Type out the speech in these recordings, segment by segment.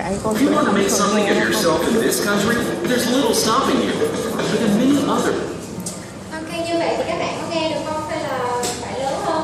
chạy con If you sữa want to không make thường something of nghe không? yourself in this country, there's little stopping you. But in many other Ok, như vậy thì các bạn có nghe được không? Hay là phải lớn hơn?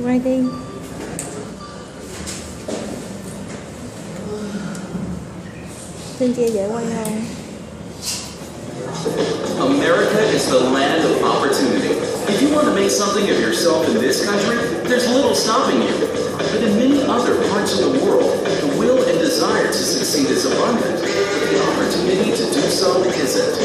Ready? Xin chia dễ quay không? America is the land of opportunity. If you want to make something of yourself in this country, there's little stopping you. But in many other parts of the world, the will and desire to succeed is abundant, but the opportunity to do so isn't.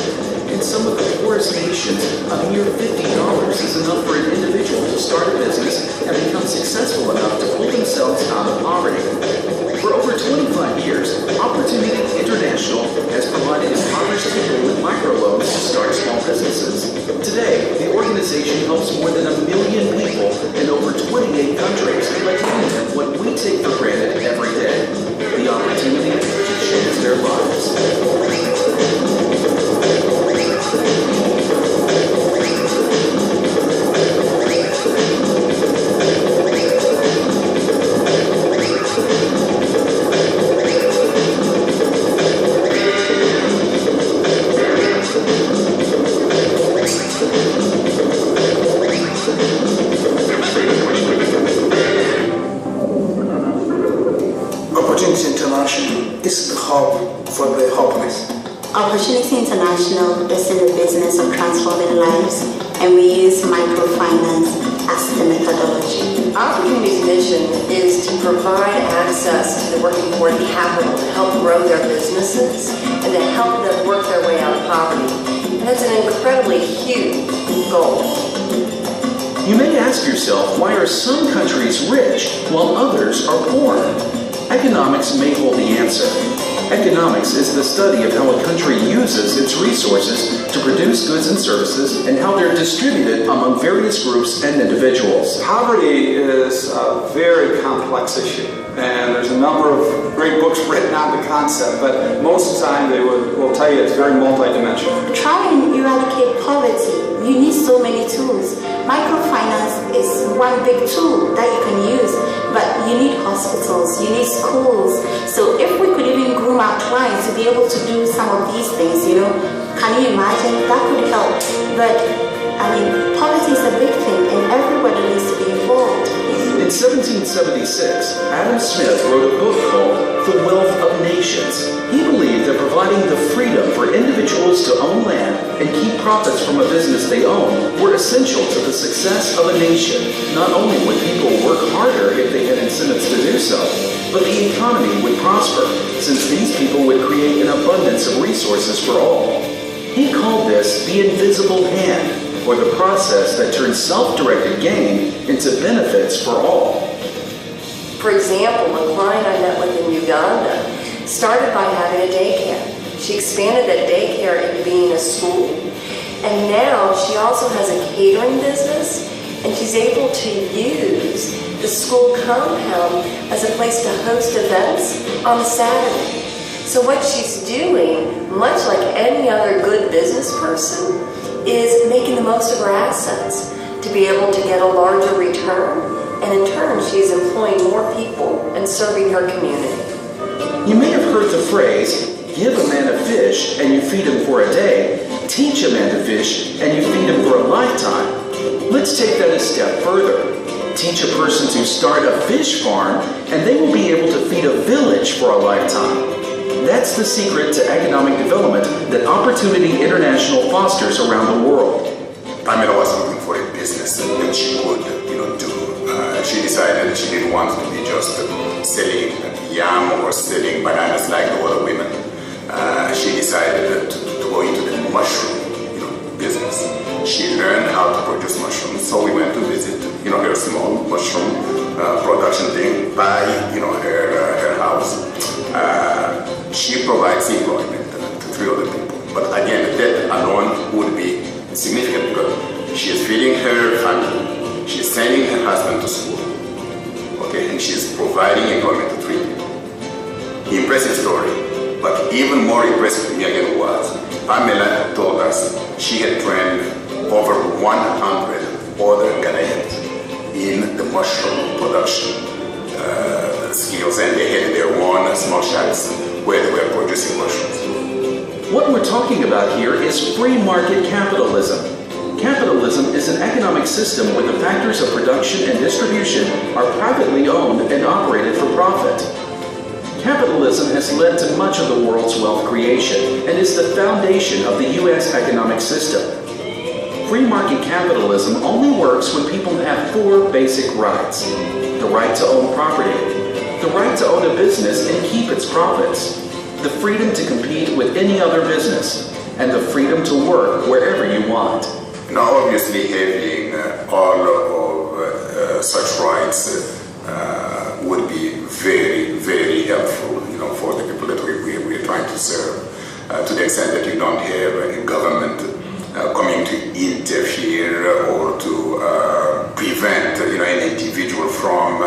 In some of the poorest nations, a mere $50 is enough for an individual to start a business and become successful enough to pull themselves out of poverty. For over 25 years, Opportunity International has provided impoverished people with microloans to start small businesses. Today, the organization helps more than 1 million people in over 28 countries by giving them what we take for granted every day, the opportunity to change their lives. Opportunity International is the hub for the hopeless. Opportunity International is in the business of transforming lives, and we use microfinance as the methodology. Opportunity's mission is to provide access to the working poor capital to help grow their businesses and to help them work their way out of poverty. And that's an incredibly huge goal. You may ask yourself, why are some countries rich while others are poor? Economics may hold the answer. Economics is the study of how a country uses its resources to produce goods and services and how they're distributed among various groups and individuals. Poverty is a very complex issue, and there's a number of great books written on the concept, but most of the time they will tell you it's very multidimensional. Try and eradicate poverty. You need so many tools. Microfinance is one big tool that you can use, but you need hospitals, you need schools. So if we could even groom our clients to be able to do some of these things, can you imagine? That could help. But poverty is a big thing, and everybody needs to be involved. In 1776, Adam Smith wrote a book called The Wealth of Nations. He believed that providing the freedom for individuals to own land and keep profits from a business they own were essential to the success of a nation. Not only would people work harder if they had incentives to do so, but the economy would prosper, since these people would create an abundance of resources for all. He called this the invisible hand, or the process that turns self-directed gain into benefits for all. For example, a client I met with in Uganda started by having a daycare. She expanded that daycare into being a school, and now she also has a catering business, and she's able to use the school compound as a place to host events on Saturday. So what she's doing, much like any other good business person, is making the most of her assets to be able to get a larger return, and in turn she's employing more people and serving her community. You may have heard the phrase, give a man a fish and you feed him for a day, teach a man to fish and you feed him for a lifetime. Let's take that a step further. Teach a person to start a fish farm and they will be able to feed a village for a lifetime. That's the secret to economic development that Opportunity International fosters around the world. Pamela was looking for a business that she could, do. She decided she didn't want to be just selling yam or selling bananas like the other women. She decided to go into the mushroom, business. She learned how to produce mushrooms, so we went to visit, her small mushroom production thing by, her house. She provides employment to 3 other people. But again, that alone would be significant because she is feeding her family, she is sending her husband to school, and she is providing employment to 3 people. Impressive story. But even more impressive to me again was Pamela told us she had trained over 100 other Ghanaians in the mushroom production skills, and they had their own small shops where they were producing mushrooms. What we're talking about here is free market capitalism. Capitalism is an economic system where the factors of production and distribution are privately owned and operated for profit. Capitalism has led to much of the world's wealth creation and is the foundation of the U.S. economic system. Free market capitalism only works when people have four basic rights: the right to own property, the right to own a business and keep its profits, the freedom to compete with any other business, and the freedom to work wherever you want. Now, obviously, having all of such rights would be very, very helpful, for the people that we're trying to serve. To the extent that you don't have a government coming to interfere or to prevent, an individual from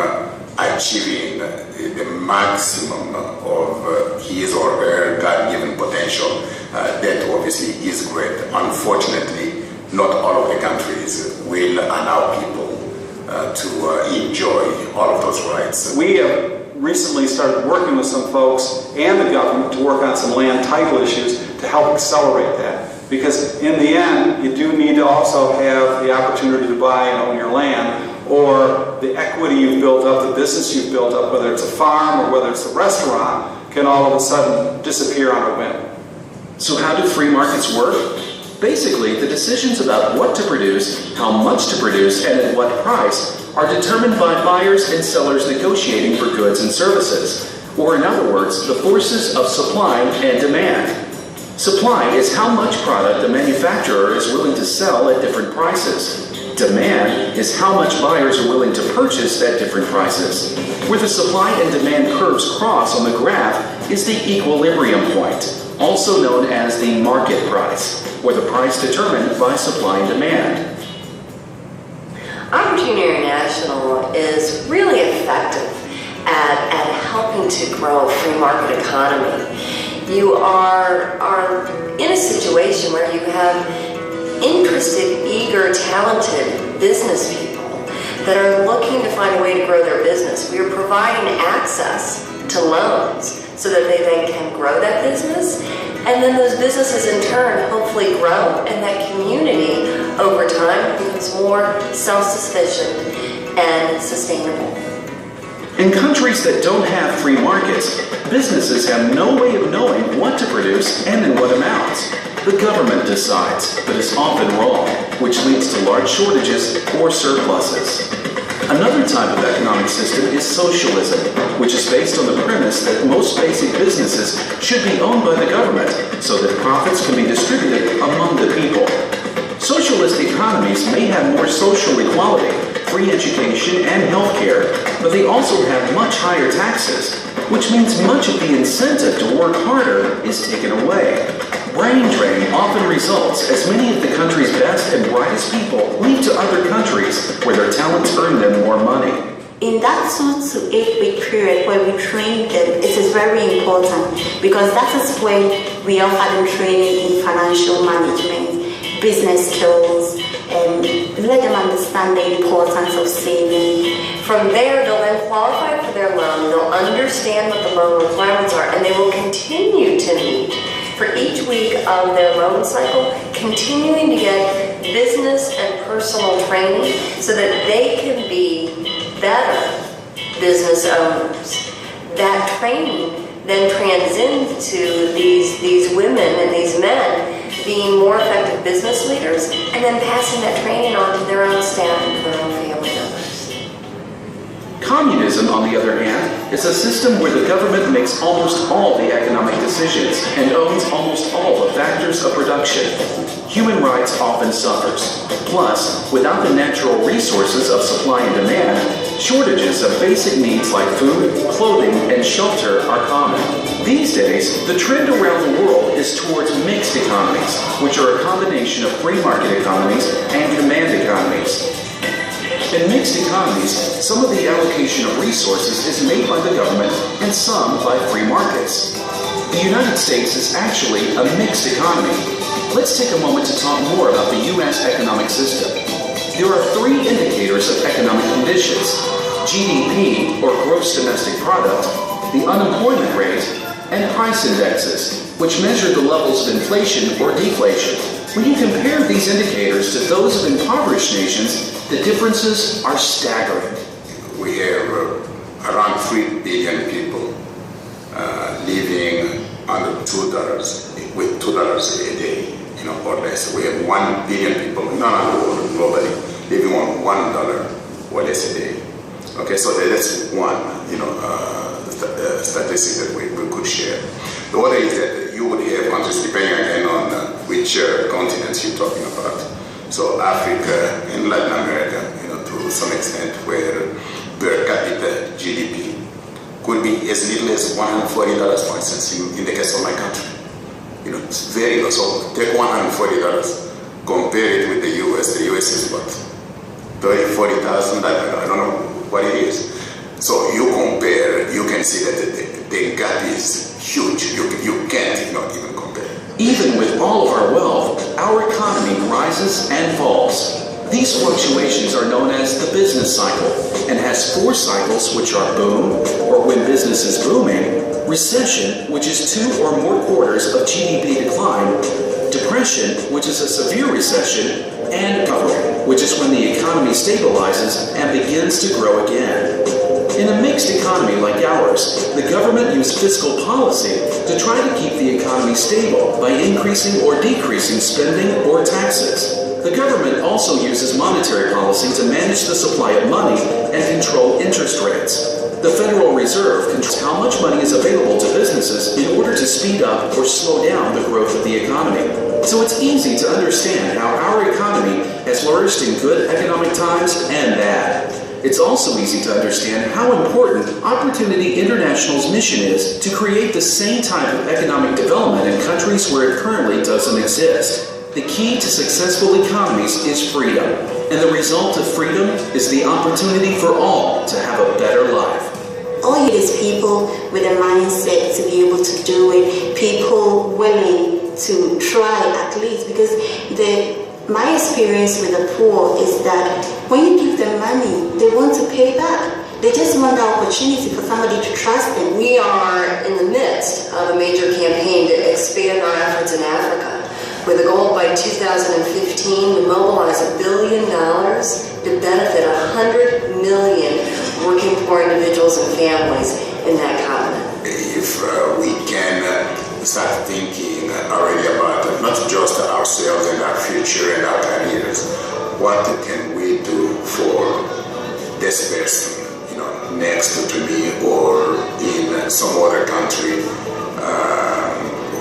achieving the maximum of his or her God-given potential. That obviously is great. Unfortunately, not all of the countries will allow people to enjoy all of those rights. We have recently started working with some folks and the government to work on some land title issues to help accelerate that. Because in the end, you do need to also have the opportunity to buy and own your land, or the equity you've built up, the business you've built up, whether it's a farm or whether it's a restaurant, can all of a sudden disappear on a whim. So how do free markets work? Basically, the decisions about what to produce, how much to produce, and at what price are determined by buyers and sellers negotiating for goods and services, or in other words, the forces of supply and demand. Supply is how much product the manufacturer is willing to sell at different prices. Demand is how much buyers are willing to purchase at different prices. Where the supply and demand curves cross on the graph is the equilibrium point, also known as the market price, or the price determined by supply and demand. Opportunity International is really effective at helping to grow a free market economy. You are in a situation where you have interested, eager, talented business people that are looking to find a way to grow their business. We are providing access to loans so that they then can grow that business, and then those businesses in turn hopefully grow, and that community over time becomes more self-sufficient and sustainable. In countries that don't have free markets, businesses have no way of knowing what to produce and in what amounts. The government decides, but is often wrong, which leads to large shortages or surpluses. Another type of economic system is socialism, which is based on the premise that most basic businesses should be owned by the government so that profits can be distributed among the people. Socialist economies may have more social equality, free education, and health care, but they also have much higher taxes, which means much of the incentive to work harder is taken away. Brain drain often results as many of the country's best and brightest people leave to other countries where their talents earn them more money. In that 2 to 8 week period where we train them, it is very important because that is when we offer them training in financial management, business skills, and let them understand the importance of saving. From there, they'll then qualify for their loan, they'll understand what the loan requirements are, and they will continue to meet for each week of their loan cycle, continuing to get business and personal training so that they can be better business owners. That training then transcends to these women and these men being more effective business leaders and then passing that training on to their own staff and their own family members. Communism, on the other hand, is a system where the government makes almost all the economic decisions and owns almost all the factors of production. Human rights often suffers. Plus, without the natural resources of supply and demand, shortages of basic needs like food, clothing, and shelter are common. These days, the trend around the world is towards mixed economies, which are a combination of free market economies and demand economies. In mixed economies, some of the allocation of resources is made by the government and some by free markets. The United States is actually a mixed economy. Let's take a moment to talk more about the U.S. economic system. There are three indicators of economic conditions: GDP, or gross domestic product, the unemployment rate, and price indexes, which measure the levels of inflation or deflation. When you compare these indicators to those of impoverished nations, the differences are staggering. We have around 3 billion people living under $2, with $2 a day, or less. We have 1 billion people, not on the world, globally, living on $1 or less a day. Okay, so that's one, statistic that we could share. The other is that you would have countries, depending again on which continents you're talking about. So Africa and Latin America, to some extent, where per capita GDP could be as little as $140, for instance, in the case of my country. It's very low. So take $140, compare it with the US. The US is what? 30, 40,000, I don't know what it is. So you compare, you can see that the gap is huge. You can't even compare. Even with all of our wealth, our economy rises and falls. These fluctuations are known as the business cycle and has 4 cycles, which are boom, or when business is booming, recession, which is 2 or more quarters of GDP decline, depression, which is a severe recession, and recovery, which is when the economy stabilizes and begins to grow again. In a mixed economy like ours, the government used fiscal policy to try to keep the economy stable by increasing or decreasing spending or taxes. The government also uses monetary policy to manage the supply of money and control interest rates. The Federal Reserve controls how much money is available to businesses in order to speed up or slow down the growth of the economy. So it's easy to understand how our economy has flourished in good economic times and bad. It's also easy to understand how important Opportunity International's mission is to create the same type of economic development in countries where it currently doesn't exist. The key to successful economies is freedom, and the result of freedom is the opportunity for all to have a better life. All you need is people with a mindset to be able to do it, people willing to try at least, because my experience with the poor is that when you give them money, they want to pay back. They just want the opportunity for somebody to trust them. We are in the midst of a major campaign to expand our efforts in Africa, with a goal by 2015 to mobilize $1 billion to benefit 100 million working poor individuals and families in that continent. If we can start thinking already about not just ourselves and our future and our careers, what can we do for this person, next to me or in some other country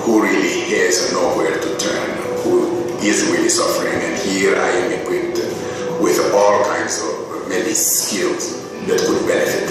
who really has nowhere to turn, who is really suffering, and here I am equipped with all kinds of maybe skills that could benefit